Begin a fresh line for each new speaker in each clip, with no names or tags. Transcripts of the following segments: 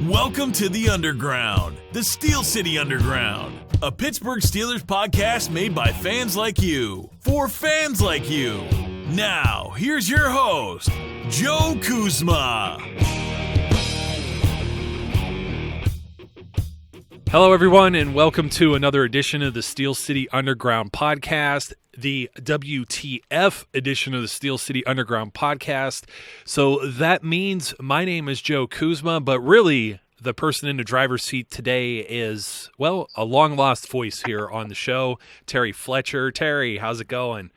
Welcome to the Underground, the Steel City Underground, a Pittsburgh Steelers podcast made by fans like you, for fans like you. Now, here's your host, Joe Kuzma.
Hello, everyone, and welcome to another edition of the Steel City Underground podcast, the WTF edition of the Steel City Underground podcast. So that means my name is Joe Kuzma, but really the person in the driver's seat today is, well, a long-lost voice here on the show, Terry Fletcher. Terry, how's it going?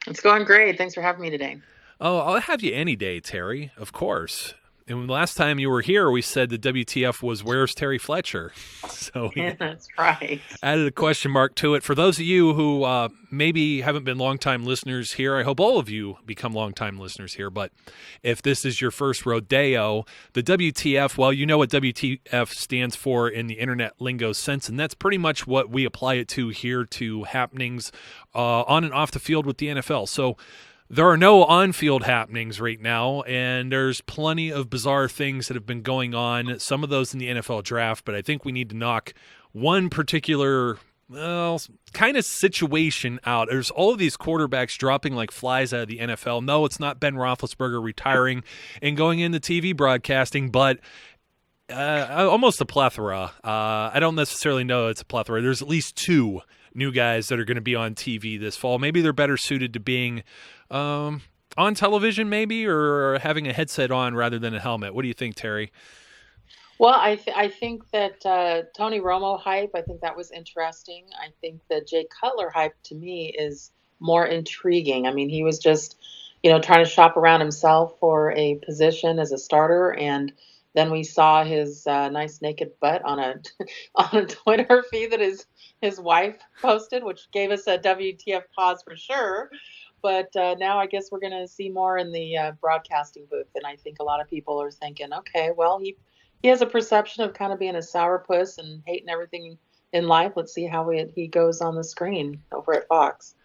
It's going great. Thanks for having me today.
Oh, I'll have you any day, Terry, of course. And last time you were here, we said the WTF was, where's Terry Fletcher? So
yeah, that's right.
Added a question mark to it. For those of you who maybe haven't been longtime listeners here, I hope all of you become longtime listeners here. But if this is your first rodeo, the WTF, well, you know what WTF stands for in the internet lingo sense, and that's pretty much what we apply it to here, to happenings on and off the field with the NFL. So there are no on-field happenings right now, and there's plenty of bizarre things that have been going on, some of those in the NFL draft, but I think we need to knock one particular kind of situation out. There's all of these quarterbacks dropping like flies out of the NFL. No, it's not Ben Roethlisberger retiring and going into TV broadcasting, but almost a plethora. I don't necessarily know it's a plethora. There's at least two new guys that are going to be on TV this fall. Maybe they're better suited to being on television, maybe, or having a headset on rather than a helmet. What do you think, Terry?
Well, I think that Tony Romo hype, I think that was interesting. I think the Jay Cutler hype, to me, is more intriguing. I mean, he was just, trying to shop around himself for a position as a starter, and then we saw his nice naked butt on a Twitter feed that his wife posted, which gave us a WTF pause for sure. But now I guess we're going to see more in the broadcasting booth. And I think a lot of people are thinking, okay, well, he has a perception of kind of being a sourpuss and hating everything in life. Let's see how he goes on the screen over at Fox.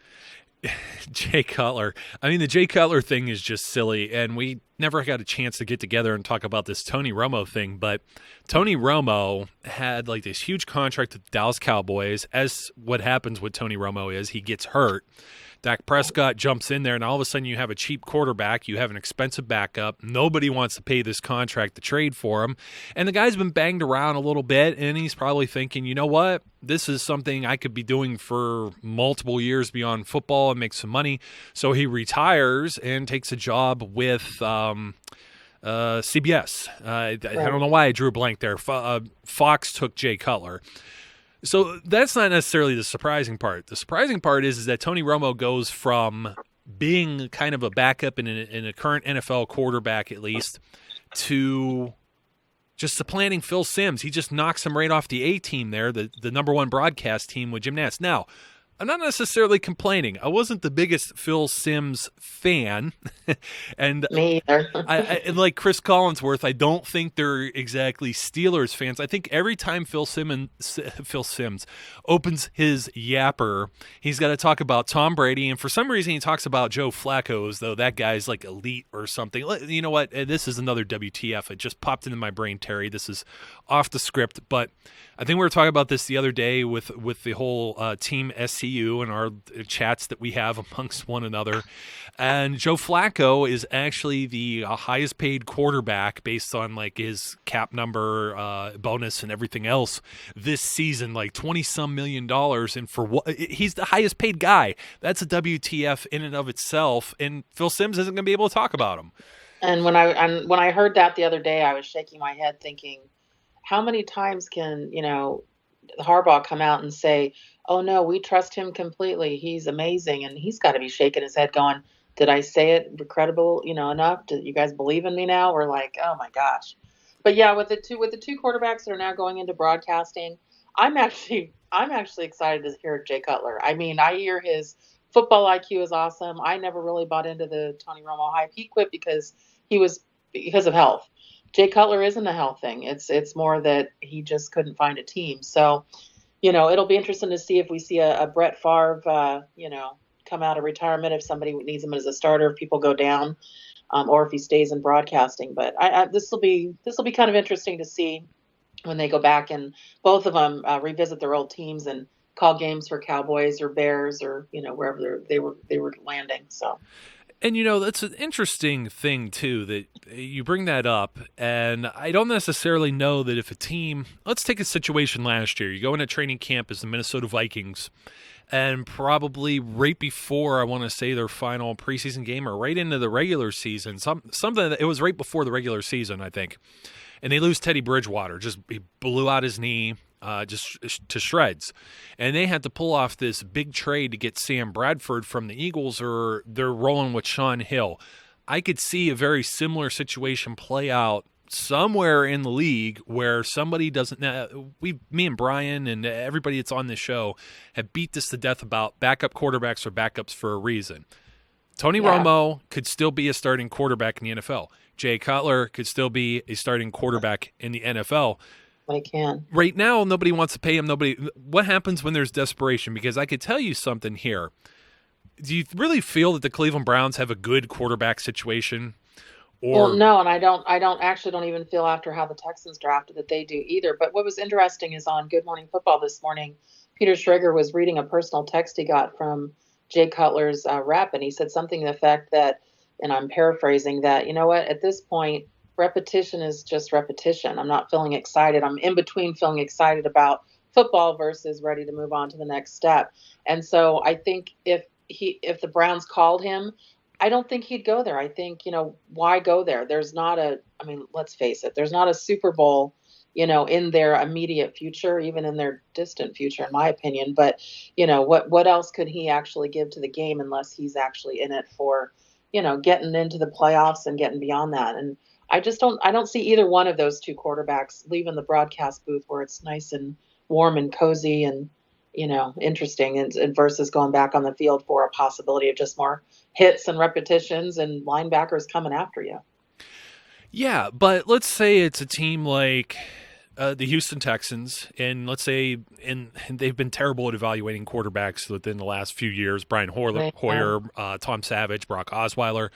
Jay Cutler. I mean, the Jay Cutler thing is just silly, and we never got a chance to get together and talk about this Tony Romo thing, but Tony Romo had like this huge contract with the Dallas Cowboys. As what happens with Tony Romo is he gets hurt. Dak Prescott jumps in there, and all of a sudden you have a cheap quarterback. You have an expensive backup. Nobody wants to pay this contract to trade for him. And the guy's been banged around a little bit, and he's probably thinking, you know what? This is something I could be doing for multiple years beyond football and make some money. So he retires and takes a job with CBS. I don't know why I drew a blank there. Fox took Jay Cutler. So that's not necessarily the surprising part. The surprising part is that Tony Romo goes from being kind of a backup in a current NFL quarterback, at least, to just supplanting Phil Simms. He just knocks him right off the A-team there, the number one broadcast team with Jim Nantz. Now, I'm not necessarily complaining. I wasn't the biggest Phil Simms fan. And
me either.
I like Chris Collinsworth, I don't think they're exactly Steelers fans. I think every time Phil Simms opens his yapper, he's got to talk about Tom Brady. And for some reason, he talks about Joe Flacco as though that guy's like elite or something. You know what? This is another WTF. It just popped into my brain, Terry. This is off the script. But I think we were talking about this the other day with the whole team SCU and our chats that we have amongst one another. And Joe Flacco is actually the highest paid quarterback based on like his cap number, bonus, and everything else this season, like $20-some million. And for what, he's the highest paid guy. That's a WTF in and of itself. And Phil Simms isn't going to be able to talk about him.
And when I heard that the other day, I was shaking my head thinking, how many times can, Harbaugh come out and say, oh, no, we trust him completely. He's amazing. And he's got to be shaking his head going, did I say it credible, enough? Do you guys believe in me now? We're like, oh, my gosh. But, yeah, with the two quarterbacks that are now going into broadcasting, I'm actually excited to hear Jay Cutler. I mean, I hear his football IQ is awesome. I never really bought into the Tony Romo hype. He quit because of health. Jay Cutler isn't a health thing. It's more that he just couldn't find a team. So, it'll be interesting to see if we see a Brett Favre, come out of retirement, if somebody needs him as a starter, if people go down, or if he stays in broadcasting. But this will be kind of interesting to see when they go back and both of them revisit their old teams and call games for Cowboys or Bears or wherever they were landing. So.
And, that's an interesting thing, too, that you bring that up. And I don't necessarily know that if a team, let's take a situation last year. You go into training camp as the Minnesota Vikings, and probably right before, I want to say, their final preseason game or right into the regular season, something that it was right before the regular season, I think. And they lose Teddy Bridgewater. He blew out his knee. Just to shreds. And they had to pull off this big trade to get Sam Bradford from the Eagles, or they're rolling with Sean Hill. I could see a very similar situation play out somewhere in the league where somebody doesn't. Me and Brian and everybody that's on this show have beat this to death about backup quarterbacks or backups for a reason. Tony Romo could still be a starting quarterback in the NFL. Jay Cutler could still be a starting quarterback in the NFL.
I can.
Right now, nobody wants to pay him. What happens when there's desperation? Because I could tell you something here. Do you really feel that the Cleveland Browns have a good quarterback situation?
Well, no, and I don't even feel after how the Texans drafted that they do either. But what was interesting is on Good Morning Football this morning, Peter Schrager was reading a personal text he got from Jay Cutler's rep, and he said something to the effect that, and I'm paraphrasing, that, you know what, at this point, repetition is just repetition. I'm not feeling excited. I'm in between feeling excited about football versus ready to move on to the next step. And so I think if the Browns called him, I don't think he'd go there. I think, why go there? Let's face it, there's not a Super Bowl, in their immediate future, even in their distant future, in my opinion. But, what else could he actually give to the game unless he's actually in it for, getting into the playoffs and getting beyond that? And I don't see either one of those two quarterbacks leaving the broadcast booth where it's nice and warm and cozy and, interesting and versus going back on the field for a possibility of just more hits and repetitions and linebackers coming after you.
Yeah, but let's say it's a team like the Houston Texans, and let's say they've been terrible at evaluating quarterbacks within the last few years. Brian Hoyer, Tom Savage, Brock Osweiler.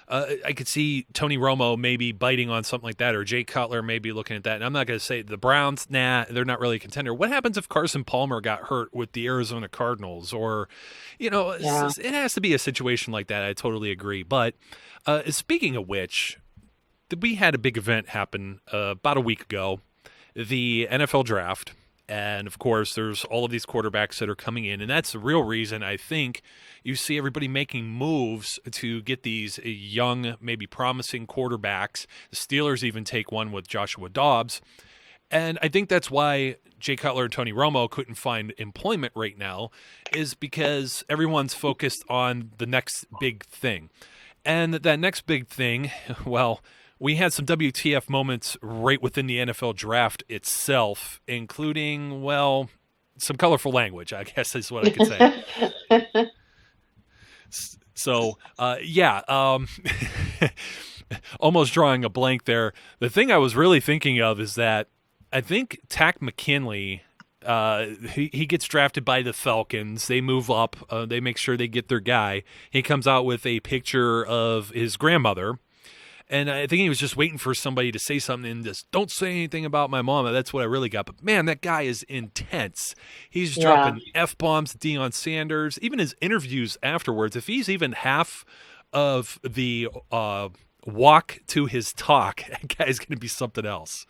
I could see Tony Romo maybe biting on something like that, or Jay Cutler maybe looking at that. And I'm not going to say the Browns, they're not really a contender. What happens if Carson Palmer got hurt with the Arizona Cardinals? Or, it has to be a situation like that. I totally agree. But speaking of which, we had a big event happen about a week ago, the NFL draft. And, of course, there's all of these quarterbacks that are coming in. And that's the real reason I think you see everybody making moves to get these young, maybe promising quarterbacks. The Steelers even take one with Joshua Dobbs. And I think that's why Jay Cutler and Tony Romo couldn't find employment right now, is because everyone's focused on the next big thing. And that next big thing, well, we had some WTF moments right within the NFL draft itself, including, some colorful language, I guess is what I could say. So, almost drawing a blank there. The thing I was really thinking of is that I think Tack McKinley, he gets drafted by the Falcons. They move up. They make sure they get their guy. He comes out with a picture of his grandmother. And I think he was just waiting for somebody to say something and just, don't say anything about my mama. That's what I really got. But, man, that guy is intense. He's dropping F-bombs to Deion Sanders. Even his interviews afterwards, if he's even half of the walk to his talk, that guy's going to be something else.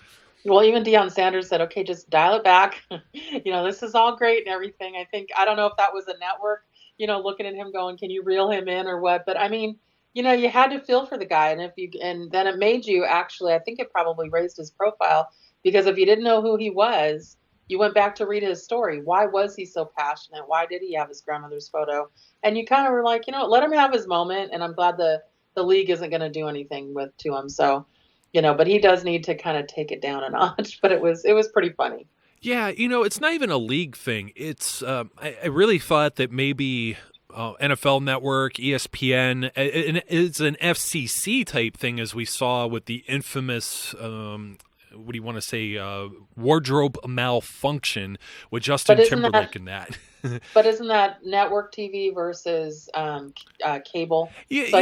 Well, even Deion Sanders said, okay, just dial it back. This is all great and everything. I don't know if that was a network, looking at him going, can you reel him in or what? But, you had to feel for the guy, and then it made you actually, I think it probably raised his profile, because if you didn't know who he was, you went back to read his story. Why was he so passionate? Why did he have his grandmother's photo? And you kind of were like, let him have his moment, and I'm glad the league isn't going to do anything to him. So, but he does need to kind of take it down a notch, but it was pretty funny.
Yeah, it's not even a league thing. It's I really thought that maybe NFL Network, ESPN, it's an FCC type thing, as we saw with the infamous, what do you want to say, wardrobe malfunction with Justin Timberlake and that.
But isn't that network TV versus cable?
Yeah,
so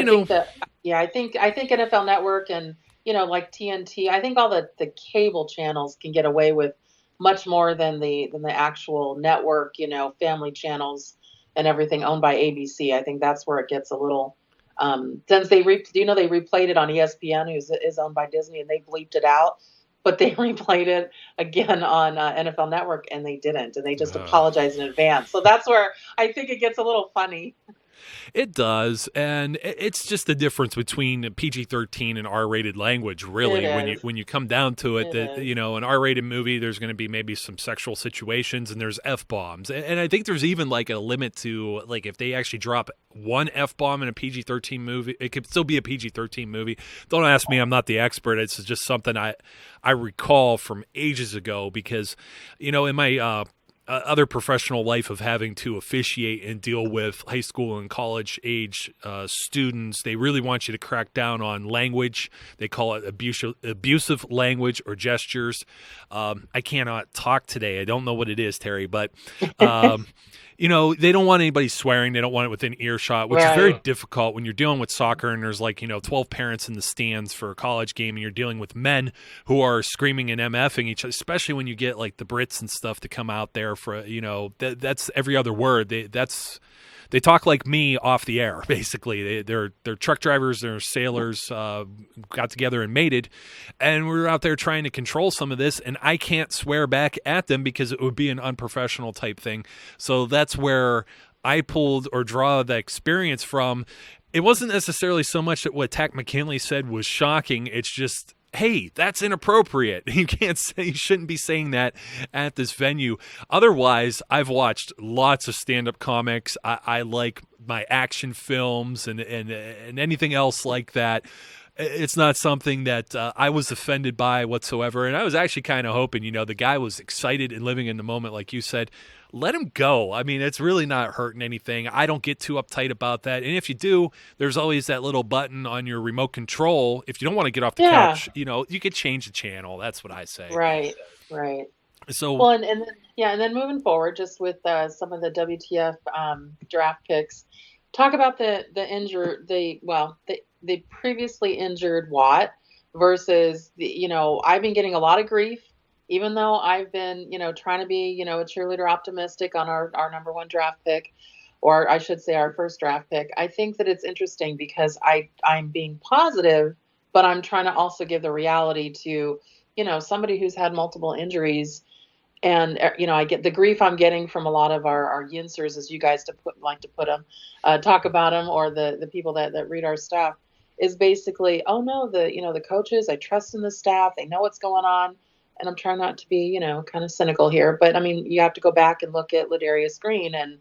I think NFL Network and like TNT. I think all the cable channels can get away with much more than the actual network, family channels and everything owned by ABC. I think that's where it gets a little, since they they replayed it on ESPN, is owned by Disney, and they bleeped it out, but they replayed it again on NFL Network, and they didn't, and they just apologized in advance. So that's where I think it gets a little funny.
It does, and it's just the difference between PG-13 and R-rated language, really. When you come down to it, that an R-rated movie, there's going to be maybe some sexual situations, and there's F-bombs, and I think there's even like a limit to like if they actually drop one F-bomb in a PG-13 movie, it could still be a PG-13 movie. Don't ask me; I'm not the expert. It's just something I recall from ages ago because, in my other professional life of having to officiate and deal with high school and college age students, they really want you to crack down on language. They call it abusive language or gestures. I cannot talk today. I don't know what it is, Terry, but they don't want anybody swearing. They don't want it within earshot, which is very difficult when you're dealing with soccer and there's 12 parents in the stands for a college game and you're dealing with men who are screaming and MFing each other, especially when you get like the Brits and stuff to come out there for, that's every other word. They talk like me off the air, basically. They're truck drivers, they're sailors, got together and mated, and we're out there trying to control some of this, and I can't swear back at them because it would be an unprofessional type thing. So that's where I pulled or draw the experience from. It wasn't necessarily so much that what Tack McKinley said was shocking. It's just, hey, that's inappropriate. You shouldn't be saying that at this venue. Otherwise, I've watched lots of stand-up comics. I like my action films and anything else like that. It's not something that I was offended by whatsoever. And I was actually kind of hoping, the guy was excited and living in the moment, like you said. Let him go. I mean, it's really not hurting anything. I don't get too uptight about that. And if you do, there's always that little button on your remote control. If you don't want to get off the couch, you could change the channel. That's what I say.
Right.
So,
well, and then moving forward, just with some of the WTF draft picks, talk about the previously injured Watt versus I've been getting a lot of grief. Even though I've been, trying to be, a cheerleader optimistic on our number one draft pick, or I should say our first draft pick, I think that it's interesting because I'm being positive, but I'm trying to also give the reality to, somebody who's had multiple injuries. And, I get the grief I'm getting from a lot of our yinsers, as you guys like to put them, talk about them, or the people that read our stuff, is basically, oh no, the coaches, I trust in the staff, they know what's going on. And I'm trying not to be, kind of cynical here, but I mean, you have to go back and look at Ladarius Green and,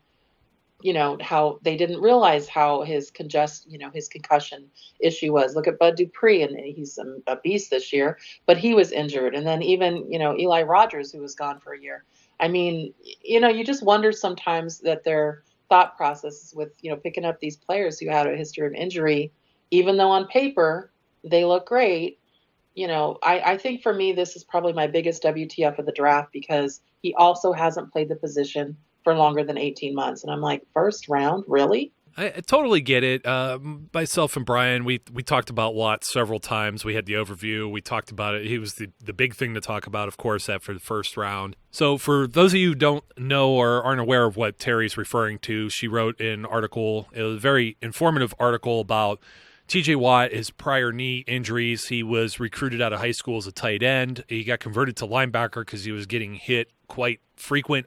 how they didn't realize how his concussion issue was. Look at Bud Dupree, and he's a beast this year, but he was injured. And then even, Eli Rogers, who was gone for a year. I mean, you just wonder sometimes that their thought processes with, picking up these players who had a history of injury, even though on paper they look great. I think for me, this is probably my biggest WTF of the draft because he also hasn't played the position for longer than 18 months. And I'm like, first round, really?
I totally get it. Myself and Brian, we talked about Watt several times. We had the overview. We talked about it. He was the big thing to talk about, of course, after the first round. So for those of you who don't know or aren't aware of what Terry's referring to, she wrote an article. It was a very informative article about TJ Watt, his prior knee injuries. He was recruited out of high school as a tight end. He got converted to linebacker because he was getting hit quite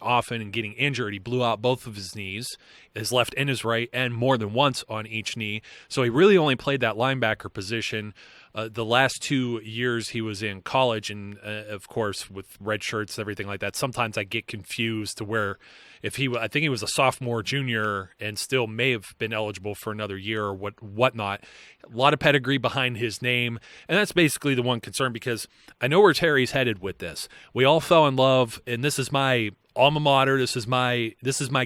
often and getting injured. He blew out both of his knees, his left and his right, and more than once on each knee. So he really only played that linebacker position the last 2 years he was in college. And of course, with red shirts and everything like that, sometimes I get confused to where I think he was a sophomore, junior, and still may have been eligible for another year or whatnot. A lot of pedigree behind his name, and that's basically the one concern because I know where Terry's headed with this. We all fell in love, and this is my alma mater. This is my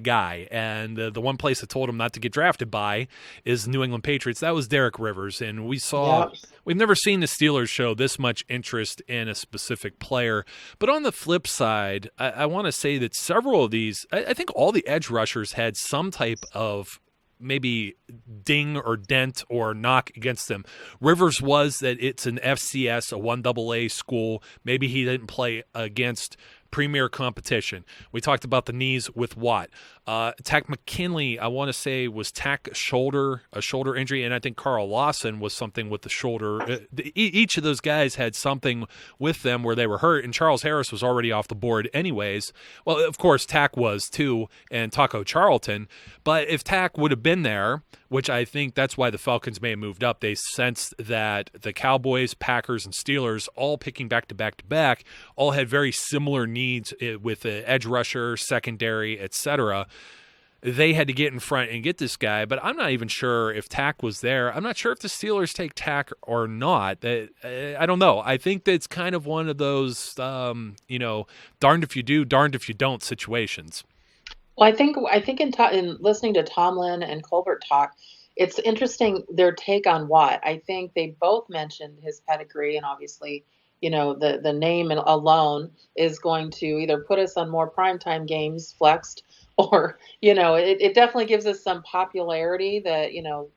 guy, and the one place I told him not to get drafted by is New England Patriots. That was Derek Rivers, and we've never seen the Steelers show this much interest in a specific player. But on the flip side, I want to say that several of these, I think all the edge rushers had some type of maybe ding or dent or knock against them. Rivers was that it's an FCS, a 1AA school. Maybe he didn't play against premier competition. We talked about the knees with Watt. Tack McKinley, I want to say, was a shoulder injury, and I think Carl Lawson was something with the shoulder. Each of those guys had something with them where they were hurt, and Charles Harris was already off the board anyways. Well, of course, Tack was too, and Taco Charlton. But if Tack would have been there, which I think that's why the Falcons may have moved up, they sensed that the Cowboys, Packers, and Steelers, all picking back to back, all had very similar needs with the edge rusher, secondary, etc. They had to get in front and get this guy, but I'm not even sure if Tack was there. I'm not sure if the Steelers take Tack or not. I don't know. I think that's kind of one of those, darned if you do, darned if you don't situations.
Well, I think in listening to Tomlin and Colbert talk, it's interesting their take on Watt. I think they both mentioned his pedigree, and obviously, the name alone is going to either put us on more primetime games flexed, or it definitely gives us some popularity that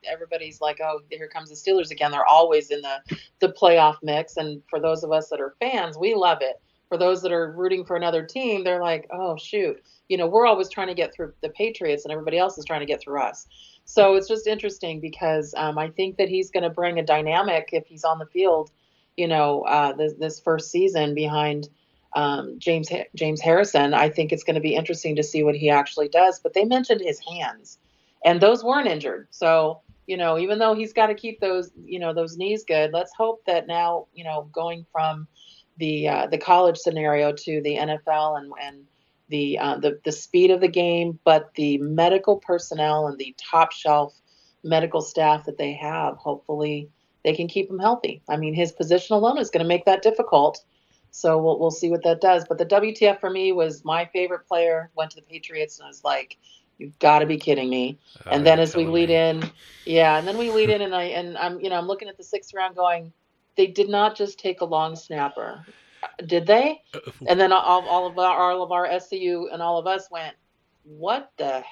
everybody's like, oh, here comes the Steelers again. They're always in the playoff mix, and for those of us that are fans, we love it. For those that are rooting for another team, they're like, oh shoot, we're always trying to get through the Patriots, and everybody else is trying to get through us. So it's just interesting because I think that he's going to bring a dynamic if he's on the field, this first season behind James Harrison. I think it's going to be interesting to see what he actually does. But they mentioned his hands, and those weren't injured. So even though he's got to keep those knees good, let's hope that now going from the college scenario to the NFL and the speed of the game, but the medical personnel and the top shelf medical staff that they have, hopefully they can keep him healthy. I mean, his position alone is going to make that difficult. So we'll see what that does. But the WTF for me was my favorite player, went to the Patriots, and I was like, you've got to be kidding me. And then as we lead in, and I'm looking at the 6th round going, they did not just take a long snapper. Did they? And then all of our SCU and all of us went, what the?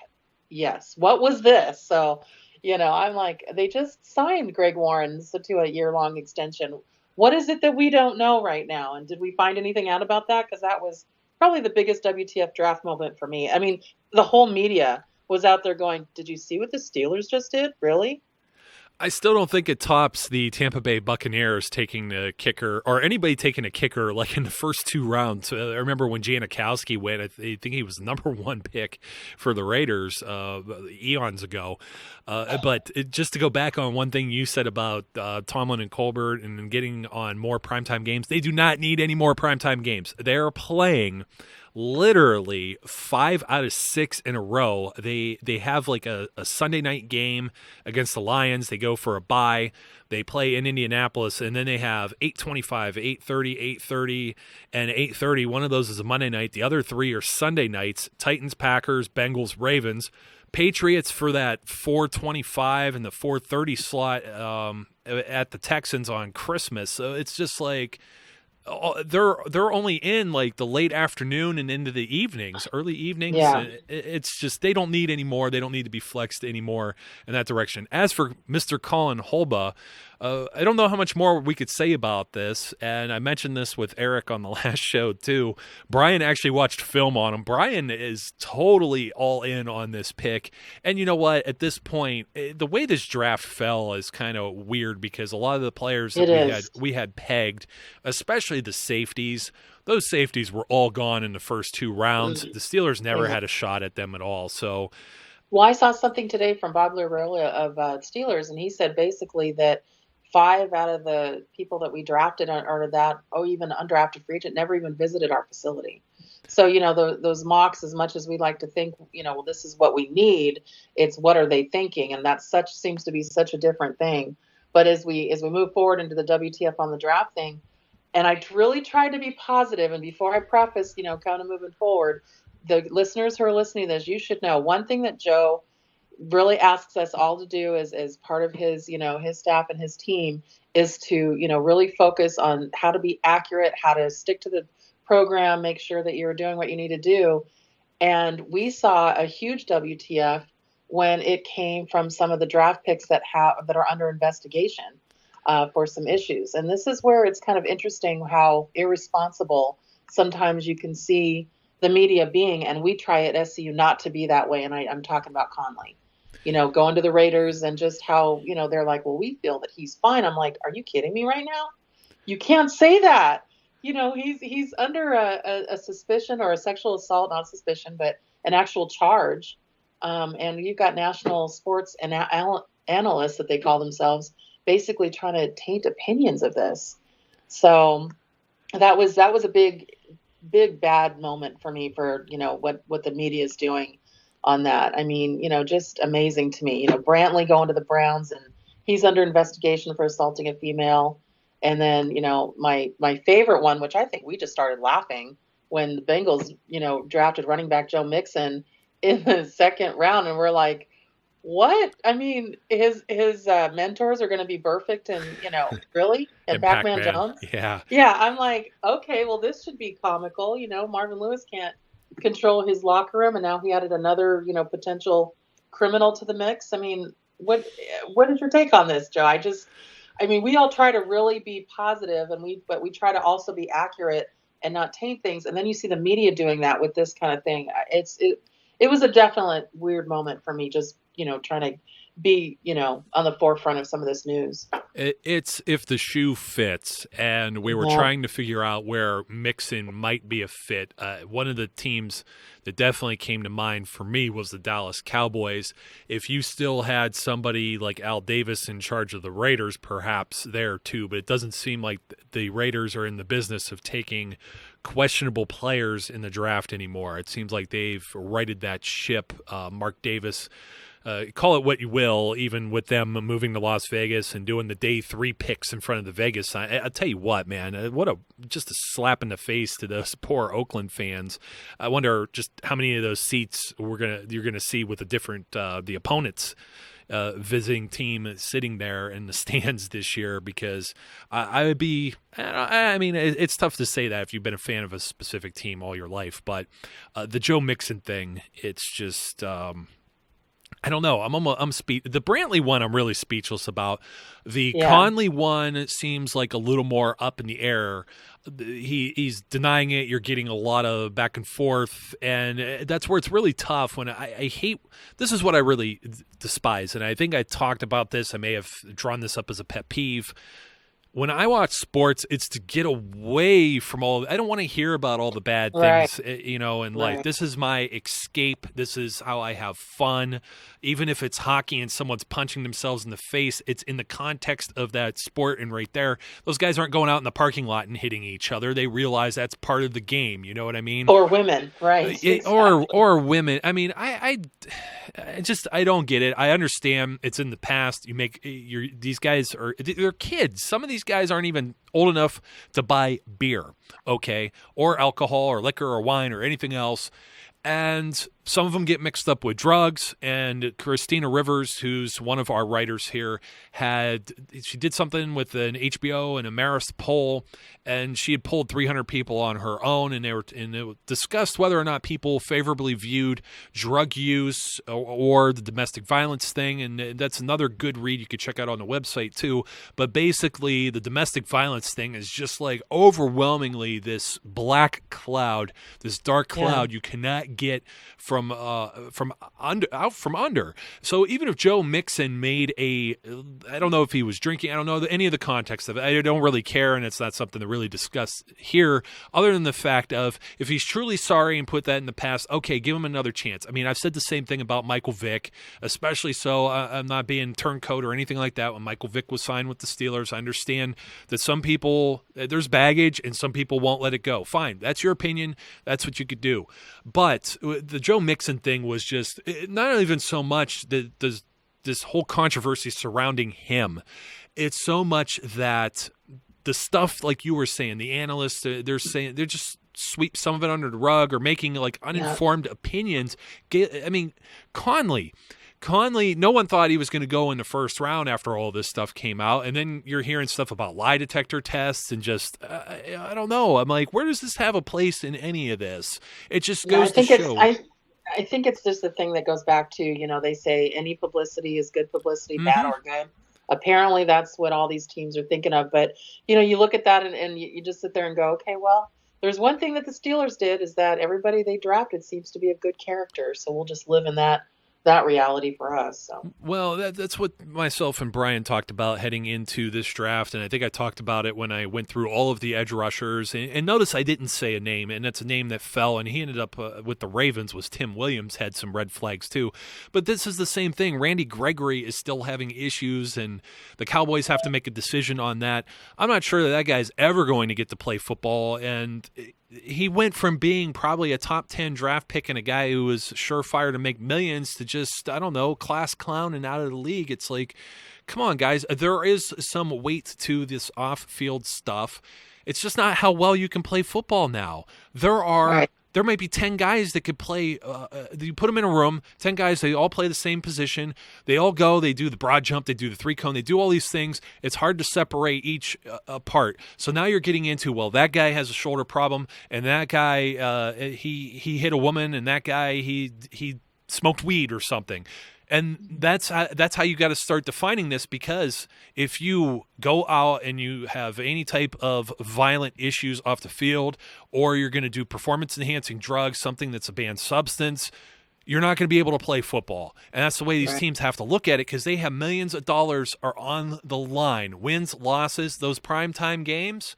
Yes. What was this? So, I'm like, they just signed Greg Warren to a year-long extension. What is it that we don't know right now? And did we find anything out about that? Because that was probably the biggest WTF draft moment for me. I mean, the whole media was out there going, did you see what the Steelers just did? Really?
I still don't think it tops the Tampa Bay Buccaneers taking the kicker, or anybody taking a kicker like in the first 2 rounds. I remember when Janikowski went, I think he was the number 1 pick for the Raiders eons ago. But just to go back on one thing you said about Tomlin and Colbert and getting on more primetime games, they do not need any more primetime games. They're playing literally 5 out of 6 in a row. They have like a Sunday night game against the Lions. They go for a bye. They play in Indianapolis, and then they have 8:25, 8:30, 8:30, and 8:30. One of those is a Monday night. The other 3 are Sunday nights: Titans, Packers, Bengals, Ravens. Patriots for that 4:25 and the 4:30 slot at the Texans on Christmas. So it's just like, they're only in like the late afternoon and into the evenings, early evenings.
Yeah.
It's just they don't need any more. They don't need to be flexed anymore in that direction. As for Mr. Colin Holba, I don't know how much more we could say about this, and I mentioned this with Eric on the last show too. Brian actually watched film on him. Brian is totally all in on this pick, and you know what? At this point, the way this draft fell is kind of weird because a lot of the players that we had pegged, especially the safeties, those safeties were all gone in the first 2 rounds. The Steelers never had a shot at them at all. So,
well, I saw something today from Bob Larola of Steelers, and he said basically that 5 out of the people that we drafted or even undrafted free agent never even visited our facility. So, those mocks, as much as we like to think, well, this is what we need, it's what are they thinking? And that seems to be such a different thing. But as we move forward into the WTF on the draft thing, and I really tried to be positive, and before I preface, kind of moving forward, the listeners who are listening to this, you should know one thing that Joe really asks us all to do as part of his, his staff and his team is to, really focus on how to be accurate, how to stick to the program, make sure that you're doing what you need to do. And we saw a huge WTF when it came from some of the draft picks that are under investigation for some issues. And this is where it's kind of interesting how irresponsible sometimes you can see the media being, and we try at SCU not to be that way. And I'm talking about Conley, going to the Raiders and just how, they're like, well, we feel that he's fine. I'm like, are you kidding me right now? You can't say that. He's under a suspicion or a sexual assault, not suspicion, but an actual charge. And you've got national sports and analysts that they call themselves basically trying to taint opinions of this. So that was a big bad moment for me for, what the media is doing on that. I mean, just amazing to me. Brantley going to the Browns and he's under investigation for assaulting a female. And then, my favorite one, which I think we just started laughing when the Bengals, drafted running back Joe Mixon in the second round. And we're like, what? I mean, his mentors are going to be perfect. And, really? And Pac-Man Jones?
Yeah.
Yeah. I'm like, okay, well, this should be comical. Marvin Lewis can't control his locker room. And now he added another, potential criminal to the mix. I mean, what is your take on this, Joe? We all try to really be positive, but we try to also be accurate and not taint things. And then you see the media doing that with this kind of thing. It was a definite weird moment for me, just, trying to be, on the forefront of some of this news.
It's if the shoe fits, and we were trying to figure out where Mixon might be a fit. One of the teams that definitely came to mind for me was the Dallas Cowboys. If you still had somebody like Al Davis in charge of the Raiders, perhaps there too, but it doesn't seem like the Raiders are in the business of taking questionable players in the draft anymore. It seems like they've righted that ship. Mark Davis, call it what you will, even with them moving to Las Vegas and doing the day 3 picks in front of the Vegas sign. I'll tell you what, man, just a slap in the face to those poor Oakland fans. I wonder just how many of those seats you're gonna see with the opponents visiting team sitting there in the stands this year, because I would be. I mean, it's tough to say that if you've been a fan of a specific team all your life, but the Joe Mixon thing, it's just. I don't know. The Brantley one I'm really speechless about. The Conley one seems like a little more up in the air. He's denying it. You're getting a lot of back and forth, and that's where it's really tough. When I hate this is what I really despise, and I think I talked about this. I may have drawn this up as a pet peeve. When I watch sports, it's to get away from I don't want to hear about all the bad things, in life. This is my escape. This is how I have fun. Even if it's hockey and someone's punching themselves in the face, it's in the context of that sport. And right there, those guys aren't going out in the parking lot and hitting each other. They realize that's part of the game. You know what I mean?
Or women, right? Exactly.
Or women. I mean, I don't get it. I understand it's in the past. These guys they're kids. Some of these guys aren't even old enough to buy beer, okay, or alcohol or liquor or wine or anything else. And some of them get mixed up with drugs. And Christina Rivers, who's one of our writers here, she did something with an HBO and a Marist poll, and she had polled 300 people on her own, and it discussed whether or not people favorably viewed drug use or the domestic violence thing. And that's another good read you could check out on the website too. But basically, the domestic violence thing is just like overwhelmingly this black cloud, this dark cloud you cannot get from under. So even if Joe Mixon made I don't know if he was drinking, I don't know any of the context of it. I don't really care, and it's not something to really discuss here, other than the fact of if he's truly sorry and put that in the past, okay, give him another chance. I mean, I've said the same thing about Michael Vick, especially so. I'm not being turncoat or anything like that. When Michael Vick was signed with the Steelers, I understand that some people, there's baggage, and some people won't let it go. Fine, that's your opinion. That's what you could do. But the Joe Mixon thing was just not even so much this whole controversy surrounding him. It's so much that the stuff, like you were saying, the analysts, they're just sweep some of it under the rug or making like uninformed opinions. I mean, Conley, no one thought he was going to go in the first round after all this stuff came out. And then you're hearing stuff about lie detector tests and just, I don't know. I'm like, where does this have a place in any of this? It just goes to show.
I think it's just the thing that goes back to, they say any publicity is good publicity, bad
Mm-hmm.
or good. Apparently that's what all these teams are thinking of. But, you look at that and you just sit there and go, okay, well, there's one thing that the Steelers did is that everybody they drafted seems to be a good character. So we'll just live in that reality for us. So.
Well, that's what myself and Brian talked about heading into this draft, and I think I talked about it when I went through all of the edge rushers. And notice I didn't say a name, and that's a name that fell, and he ended up with the Ravens was Tim Williams, had some red flags too. But this is the same thing. Randy Gregory is still having issues, and the Cowboys have to make a decision on that. I'm not sure that guy's ever going to get to play football, and he went from being probably a top 10 draft pick and a guy who was surefire to make millions to just, I don't know, class clown and out of the league. It's like, come on, guys. There is some weight to this off-field stuff. It's just not how well you can play football now. There might be 10 guys that could play. You put them in a room, 10 guys, they all play the same position. They all go, they do the broad jump, they do the three cone, they do all these things. It's hard to separate each apart. So now you're getting into, well, that guy has a shoulder problem, and that guy, he hit a woman, and that guy, he smoked weed or something. And that's how you got to start defining this, because if you go out and you have any type of violent issues off the field, or you're going to do performance-enhancing drugs, something that's a banned substance, you're not going to be able to play football. And that's the way these teams have to look at it, because they have millions of dollars are on the line. Wins, losses, those primetime games,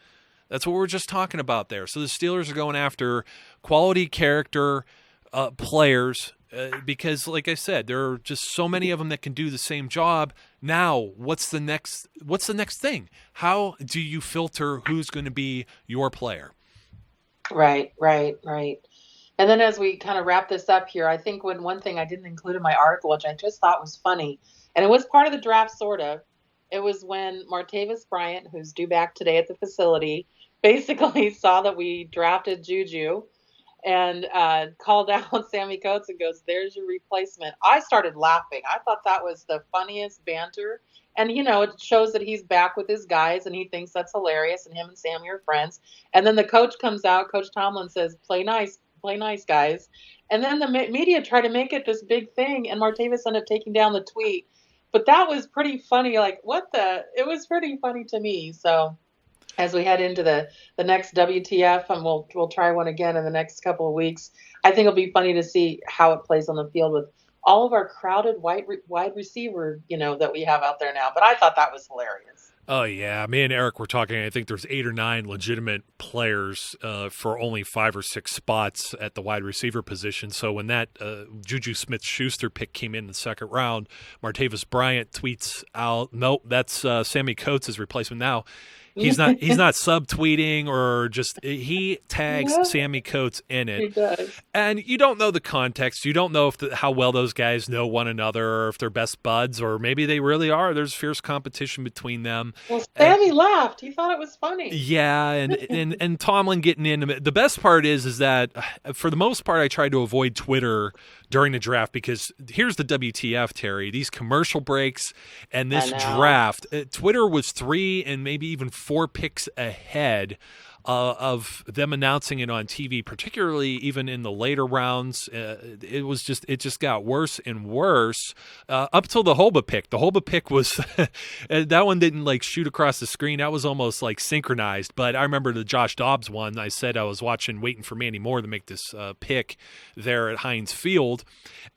that's what we're just talking about there. So the Steelers are going after quality character players, because, like I said, there are just so many of them that can do the same job. Now, what's the next thing? How do you filter who's going to be your player?
Right. And then as we kind of wrap this up here, I think one thing I didn't include in my article, which I just thought was funny, and it was part of the draft, sort of, it was when Martavis Bryant, who's due back today at the facility, basically saw that we drafted Juju and called out Sammy Coates and goes, "There's your replacement." I started laughing. I thought that was the funniest banter. And, it shows that he's back with his guys, and he thinks that's hilarious, and him and Sammy are friends. And then the coach comes out, Coach Tomlin says, play nice, guys. And then the media tried to make it this big thing, and Martavis ended up taking down the tweet. But that was pretty funny. Like, it was pretty funny to me. So as we head into the next WTF, and we'll try one again in the next couple of weeks, I think it'll be funny to see how it plays on the field with all of our crowded wide receiver, that we have out there now. But I thought that was hilarious.
Oh, yeah. Me and Eric were talking. I think there's 8 or 9 legitimate players for only 5 or 6 spots at the wide receiver position. So when that Juju Smith-Schuster pick came in the second round, Martavis Bryant tweets out, "Nope, that's Sammy Coates' replacement." Now, he's not subtweeting, or just, he tags Sammy Coates in it.
He does.
And you don't know the context. You don't know how well those guys know one another, or if they're best buds, or maybe they really are. There's fierce competition between them.
Well, Sammy laughed. He thought it was funny.
Yeah, and Tomlin getting into it. The best part is that for the most part, I tried to avoid Twitter during the draft, because here's the WTF, Terry. These commercial breaks and this draft, Twitter was 3 and maybe even 4 picks ahead of them announcing it on TV, particularly even in the later rounds. It just got worse and worse up till the Holba pick. The Holba pick was that one didn't like shoot across the screen. That was almost like synchronized. But I remember the Josh Dobbs one. I said I was waiting for Mandy Moore to make this pick there at Heinz Field,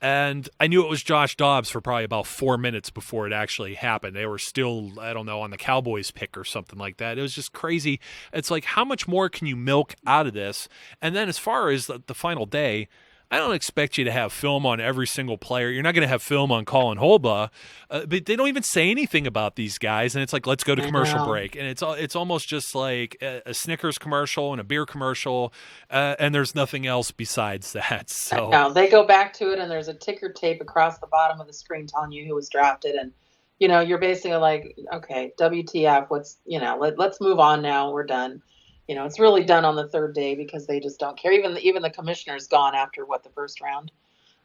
and I knew it was Josh Dobbs for probably about 4 minutes before it actually happened. They were still, I don't know, on the Cowboys pick or something like that. It was just crazy. It's like, how much more can you milk out of this? And then as far as the final day, I don't expect you to have film on every single player. You're not going to have film on Colin Holba, but they don't even say anything about these guys. And it's like, let's go to commercial break. And it's almost just like a Snickers commercial and a beer commercial, and there's nothing else besides that. So
no, they go back to it, and there's a ticker tape across the bottom of the screen telling you who was drafted. And, you're basically like, okay, WTF, let's move on now. We're done. It's really done on the third day, because they just don't care. Even the commissioner's gone after the first round,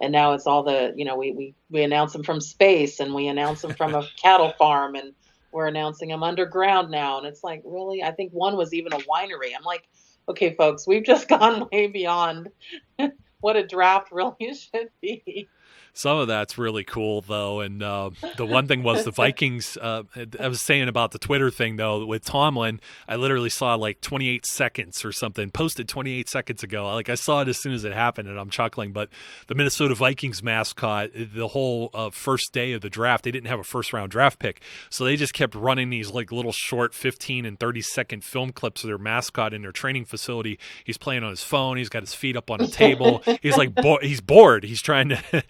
and now it's all we announce them from space, and we announce them from a cattle farm, and we're announcing them underground now. And it's like, really? I think one was even a winery. I'm like, okay, folks, we've just gone way beyond what a draft really should be.
Some of that's really cool, though. And the one thing was the Vikings. I was saying about the Twitter thing, though, with Tomlin, I literally saw like 28 seconds or something, posted 28 seconds ago. Like I saw it as soon as it happened, and I'm chuckling. But the Minnesota Vikings mascot, the whole first day of the draft, they didn't have a first-round draft pick. So they just kept running these like little short 15 and 30-second film clips of their mascot in their training facility. He's playing on his phone. He's got his feet up on a table. He's like, he's bored. He's trying to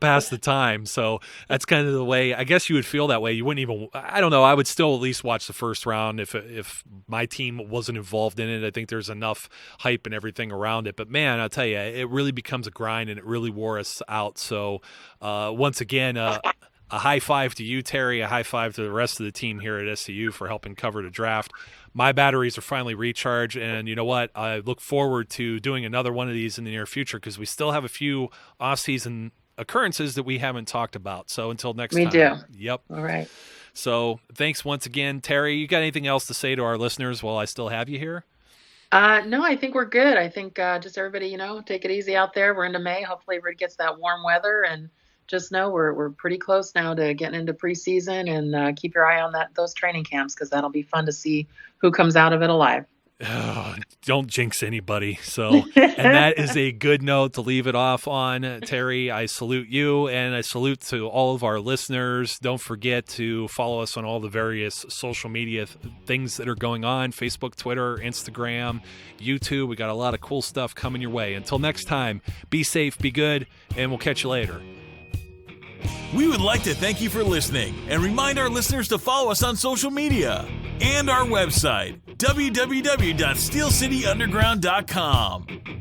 pass the time. So that's kind of the way, I guess you would feel that way. You wouldn't even, I don't know, I would still at least watch the first round if my team wasn't involved in it. I think there's enough hype and everything around it. But man, I'll tell you, it really becomes a grind, and it really wore us out. So once again, a high five to you, Terry, a high five to the rest of the team here at SCU for helping cover the draft. My batteries are finally recharged, and you know what? I look forward to doing another one of these in the near future because we still have a few off-season occurrences that we haven't talked about. So until next time.
We do.
Yep.
All right.
So thanks once again, Terry. You got anything else to say to our listeners while I still have you here?
No, I think we're good. I think just everybody, take it easy out there. We're into May. Hopefully everybody gets that warm weather, and just know we're pretty close now to getting into preseason, and keep your eye on those training camps because that'll be fun to see who comes out of it alive.
Oh, don't jinx anybody. So, and that is a good note to leave it off on. Terry, I salute you, and I salute to all of our listeners. Don't forget to follow us on all the various social media things that are going on: Facebook, Twitter, Instagram, YouTube. We got a lot of cool stuff coming your way. Until next time, be safe, be good, and we'll catch you later.
We would like to thank you for listening and remind our listeners to follow us on social media and our website, www.steelcityunderground.com.